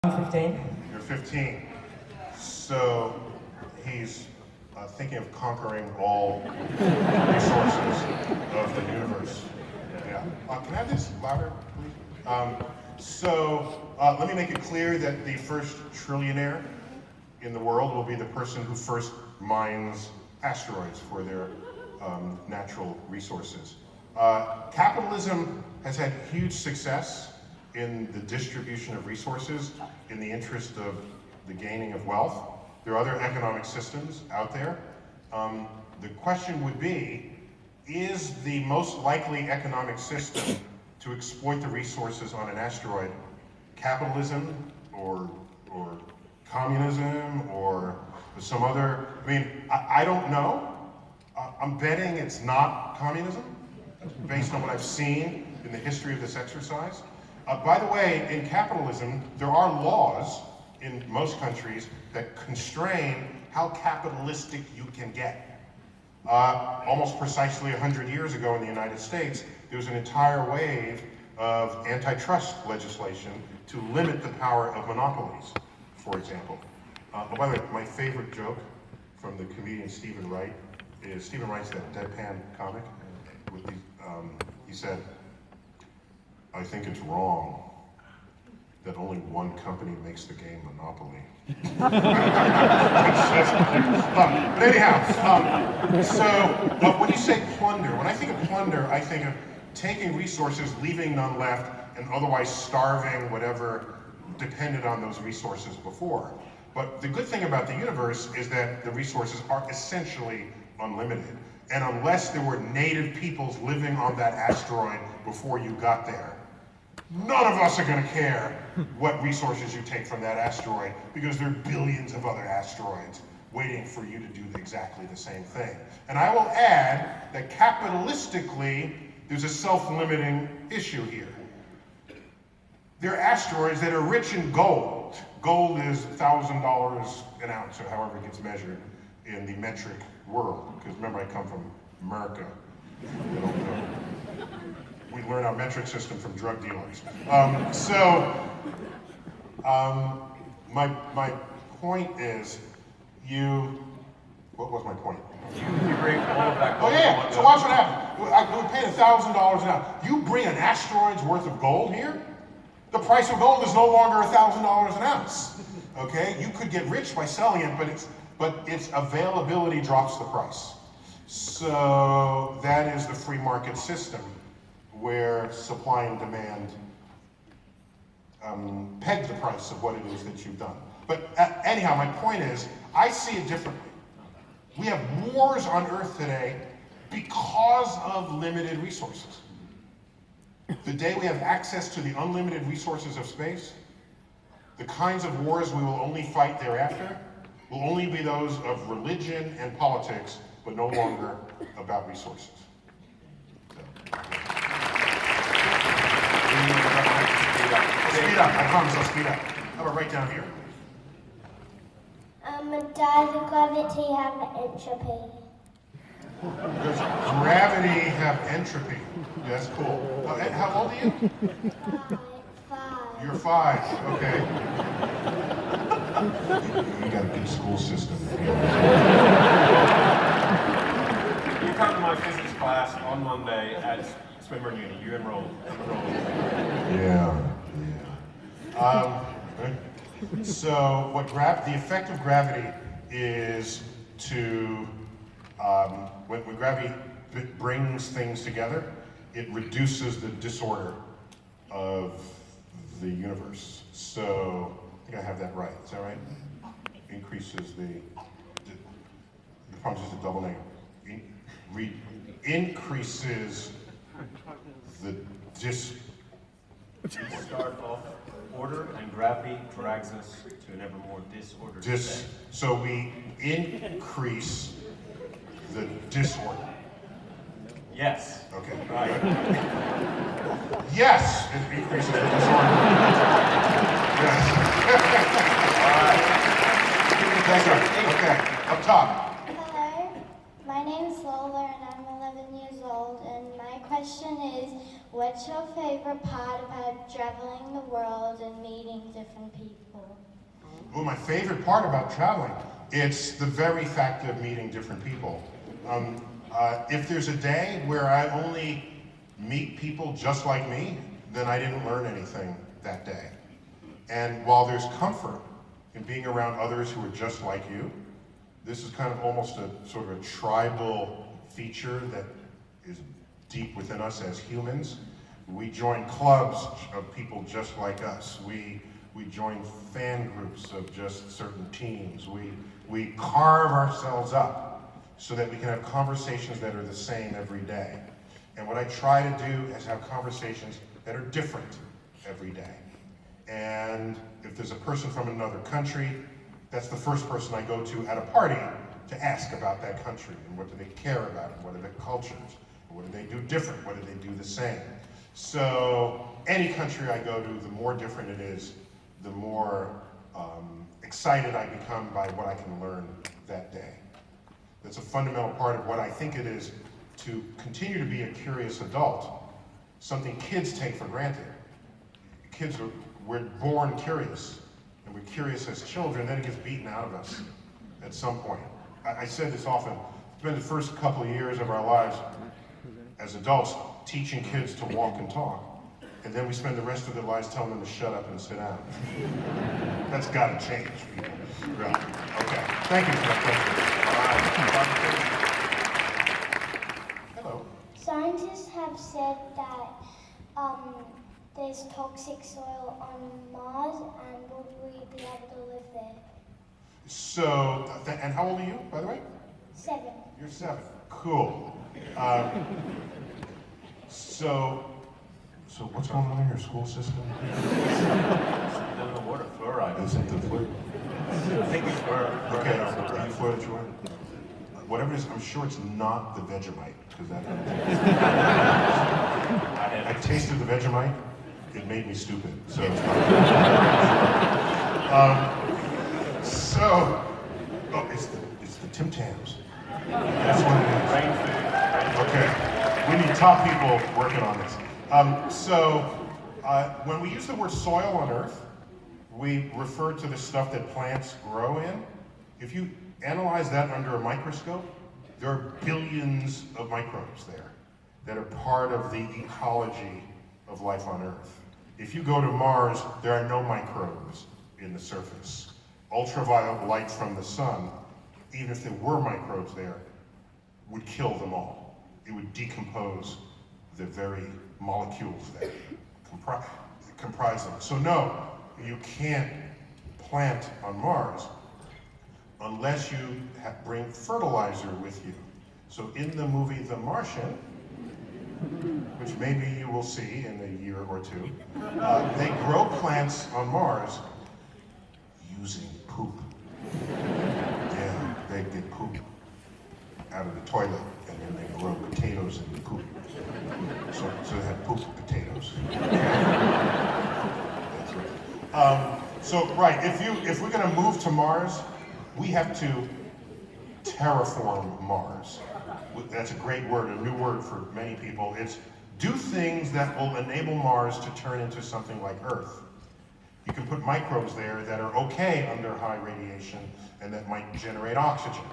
I'm 15. You're 15. So he's thinking of conquering all resources of the universe. Yeah. Can I have this louder, please? Let me make it clear that the first trillionaire in the world will be the person who first mines asteroids for their natural resources. Capitalism has had huge success in the distribution of resources in the interest of the gaining of wealth. There are other economic systems out there. The question would be, is the most likely economic system to exploit the resources on an asteroid capitalism or communism or some other, I don't know. I'm betting it's not communism based on what I've seen in the history of this exercise. By the way, in capitalism, there are laws in most countries that constrain how capitalistic you can get. Almost precisely 100 years ago in the United States, there was an entire wave of antitrust legislation to limit the power of monopolies, for example. By the way, my favorite joke from the comedian Stephen Wright is, Stephen Wright's that deadpan comic. He said, "I think it's wrong that only one company makes the game Monopoly." But anyhow, when you say plunder, when I think of plunder, I think of taking resources, leaving none left, and otherwise starving whatever depended on those resources before. But the good thing about the universe is that the resources are essentially unlimited. And unless there were native peoples living on that asteroid before you got there, none of us are going to care what resources you take from that asteroid, because there are billions of other asteroids waiting for you to do exactly the same thing. And I will add that capitalistically, there's a self-limiting issue here. There are asteroids that are rich in gold. Gold is $1,000 an ounce, or however it gets measured in the metric world. Because remember, I come from America. We learn our metric system from drug dealers. My point is, what was my point? You bring all of that gold. Oh yeah, so watch what happens. We paid $1,000 an ounce. You bring an asteroid's worth of gold here, the price of gold is no longer $1,000 an ounce. Okay, you could get rich by selling it, but its availability drops the price. So that is the free market system, where supply and demand peg the price of what it is that you've done. But anyhow, my point is, I see it differently. We have wars on Earth today because of limited resources. The day we have access to the unlimited resources of space, the kinds of wars we will only fight thereafter will only be those of religion and politics, but no longer about resources. Speed up, I promise I'll speed up. How about right down here? Does gravity have entropy? Does gravity have entropy? Yeah, that's cool. How old are you? 5. You're 5, okay. You got a good school system. You come to my physics class on Monday at Swinburne Uni. You enrolled. Yeah. So the effect of gravity is to, when gravity brings things together, it reduces the disorder of the universe. So, I think I have that right. Is that right? Increases the problem is just a double negative. Increases the We start off order, and gravity drags us to an ever more disordered state. So we increase the disorder. Yes. Okay. Right. Yes, it increases the disorder. Yes. All right. Thank you. Okay, up top. Hello, my name's Lola and I'm 11 years old, and my question is, what's your favorite part about traveling the world and meeting different people? Well, my favorite part about traveling, it's the very fact of meeting different people. If there's a day where I only meet people just like me, then I didn't learn anything that day. And while there's comfort in being around others who are just like you, this is kind of almost a sort of a tribal feature that is deep within us as humans. We join clubs of people just like us. We join fan groups of just certain teams. We carve ourselves up so that we can have conversations that are the same every day. And what I try to do is have conversations that are different every day. And if there's a person from another country, that's the first person I go to at a party to ask about that country and what do they care about and what are their cultures, and what do they do different, what do they do the same. So any country I go to, the more different it is, the more excited I become by what I can learn that day. That's a fundamental part of what I think it is to continue to be a curious adult, something kids take for granted. We're born curious, and we're curious as children, then it gets beaten out of us at some point. I said this often, it's been the first couple of years of our lives as adults teaching kids to walk and talk, and then we spend the rest of their lives telling them to shut up and sit down. That's got to change, people. Really. Okay, thank you for that question. Hello. Scientists have said that there's toxic soil on Mars, and would we be able to live there? So, and how old are you, by the way? 7. You're 7. Cool. So what's going on in your school system? The water fluoride. Is it the fluoride? I think it's fluoride. Okay, are you fluoride you are? Whatever it is, I'm sure it's not the Vegemite, because that. I tasted the Vegemite. It made me stupid. So it's not. It's the Tim Tams. That's what it is. Okay, we need top people working on this. When we use the word soil on Earth, we refer to the stuff that plants grow in. If you analyze that under a microscope, there are billions of microbes there that are part of the ecology of life on Earth. If you go to Mars, there are no microbes in the surface. Ultraviolet light from the sun, even if there were microbes there, would kill them all. It would decompose the very molecules that comprise them. So no, you can't plant on Mars unless you bring fertilizer with you. So in the movie The Martian, which maybe you will see in a year or two, they grow plants on Mars using poop. Yeah, they get poop out of the toilet, and then they grow potatoes in the poop. So they have poop potatoes. That's right. If we're going to move to Mars, we have to terraform Mars. That's a great word, a new word for many people. It's do things that will enable Mars to turn into something like Earth. You can put microbes there that are okay under high radiation and that might generate oxygen.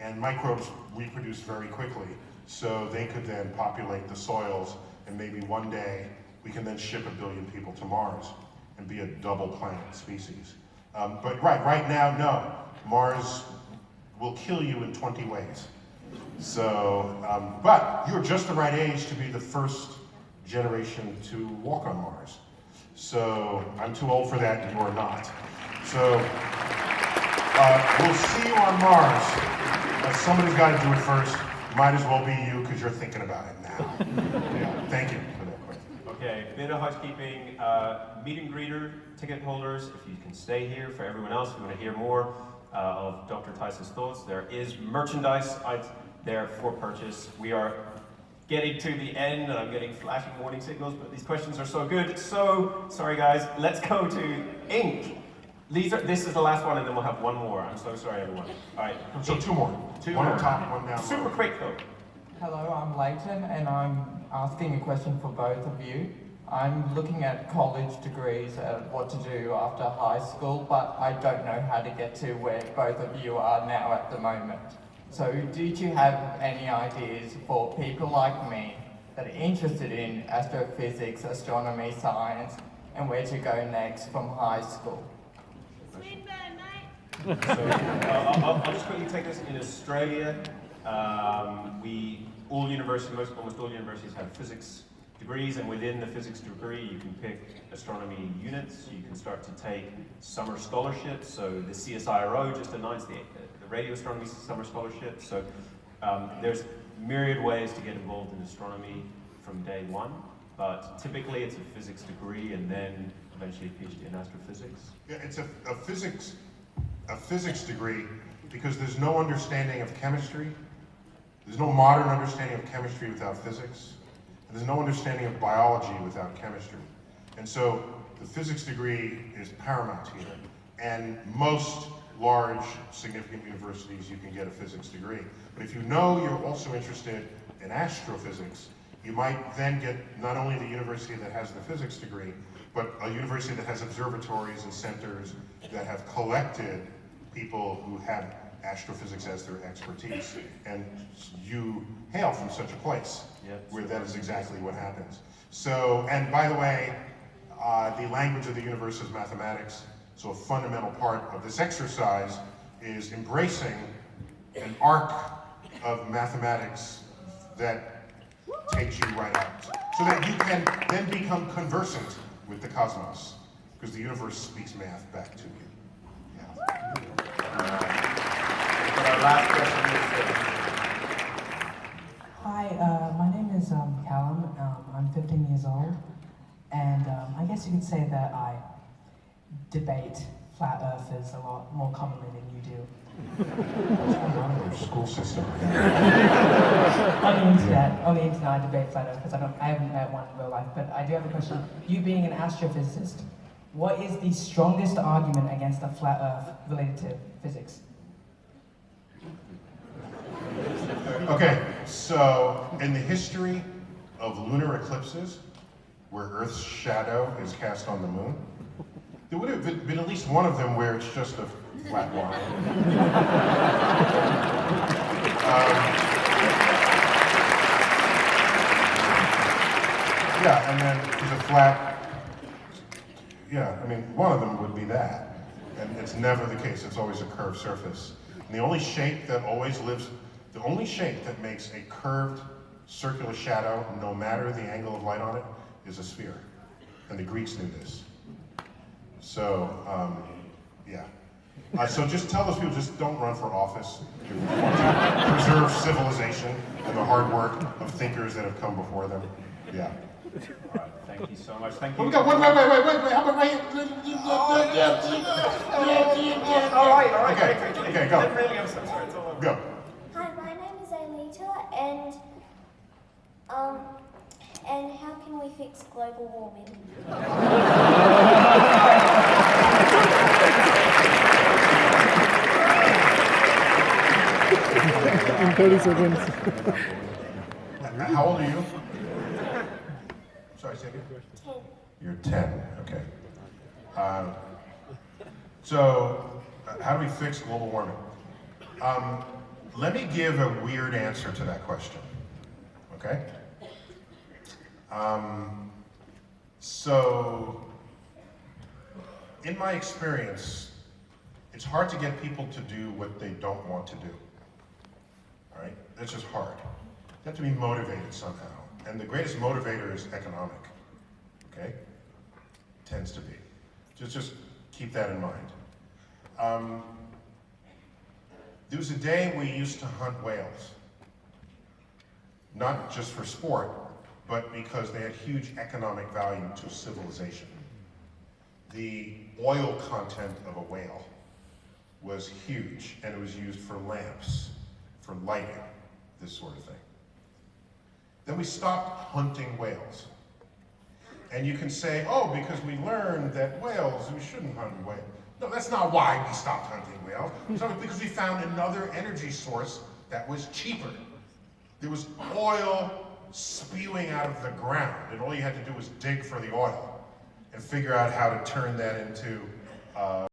And microbes reproduce very quickly, so they could then populate the soils, and maybe one day we can then ship 1 billion people to Mars and be a double planet species. But right now, no. Mars will kill you in 20 ways. So, but you're just the right age to be the first generation to walk on Mars. So I'm too old for that, and you're not. So we'll see you on Mars. Somebody's got to do it first. Might as well be you, because you're thinking about it now. Yeah, thank you for that question. Okay, bit of housekeeping. Meet and greeter, ticket holders, if you can stay here. For everyone else, if you want to hear more of Dr. Tyson's thoughts, there is merchandise out there for purchase. We are getting to the end, and I'm getting flashing warning signals, but these questions are so good. So, sorry guys, let's go to ink. This is the last one, and then we'll have one more. I'm so sorry, everyone. All right. So two more. Two one more. on top, one down. Super quick though. Hello, I'm Leighton, and I'm asking a question for both of you. I'm looking at college degrees and what to do after high school, but I don't know how to get to where both of you are now at the moment. So did you have any ideas for people like me that are interested in astrophysics, astronomy, science, and where to go next from high school? So, I'll just quickly take this. In Australia, almost all universities have physics degrees, and within the physics degree, you can pick astronomy units. You can start to take summer scholarships. So the CSIRO just announced the radio astronomy summer scholarship. So there's myriad ways to get involved in astronomy from day one, but typically it's a physics degree and then eventually a PhD in astrophysics. Yeah, it's a physics degree because there's no understanding of chemistry. There's no modern understanding of chemistry without physics. And there's no understanding of biology without chemistry. And so the physics degree is paramount here. And most large, significant universities, you can get a physics degree. But if you know you're also interested in astrophysics, you might then get not only the university that has the physics degree, but a university that has observatories and centers that have collected people who have astrophysics as their expertise. And you hail from such a place where that is exactly what happens. So, and by the way, the language of the universe is mathematics. So a fundamental part of this exercise is embracing an arc of mathematics that takes you right out. So that you can then become conversant with the cosmos, because the universe speaks math back to you. Our last question is Hi, my name is Callum. I'm 15 years old, and I guess you could say that I debate flat earthers a lot more commonly than you do. What's going on in your school system? On the internet, I debate flat earthers. I haven't met one in real life, but I do have a question. You being an astrophysicist, what is the strongest argument against a flat earth related to physics? Okay, so in the history of lunar eclipses, where Earth's shadow is cast on the moon, there would have been at least one of them where it's just a flat line. Yeah, and then there's a flat, yeah, I mean, one of them would be that. And it's never the case, it's always a curved surface. And the only shape that makes a curved circular shadow, no matter the angle of light on it, is a sphere. And the Greeks knew this. So, yeah. So just tell those people, just don't run for office. If you want to preserve civilization and the hard work of thinkers that have come before them. Yeah. all right, thank you so much. Thank you. Wait, how about right here? All right. Okay, go. Really, I'm so sorry. It's all over. Go. Hi, my name is Anita, and how can we fix global warming? In 30 seconds. How old are you? Sorry, say again. 10. You're 10, okay. So, how do we fix global warming? Let me give a weird answer to that question, okay? So, in my experience, it's hard to get people to do what they don't want to do, all right? That's just hard. You have to be motivated somehow. And the greatest motivator is economic, okay? Tends to be. Just keep that in mind. There was a day we used to hunt whales. Not just for sport, but because they had huge economic value to civilization. The oil content of a whale was huge, and it was used for lamps, for lighting, this sort of thing. Then we stopped hunting whales. And you can say, oh, because we learned that whales, we shouldn't hunt whales. No, that's not why we stopped hunting whales. It's because we found another energy source that was cheaper. there was oil spewing out of the ground, and all you had to do was dig for the oil and figure out how to turn that into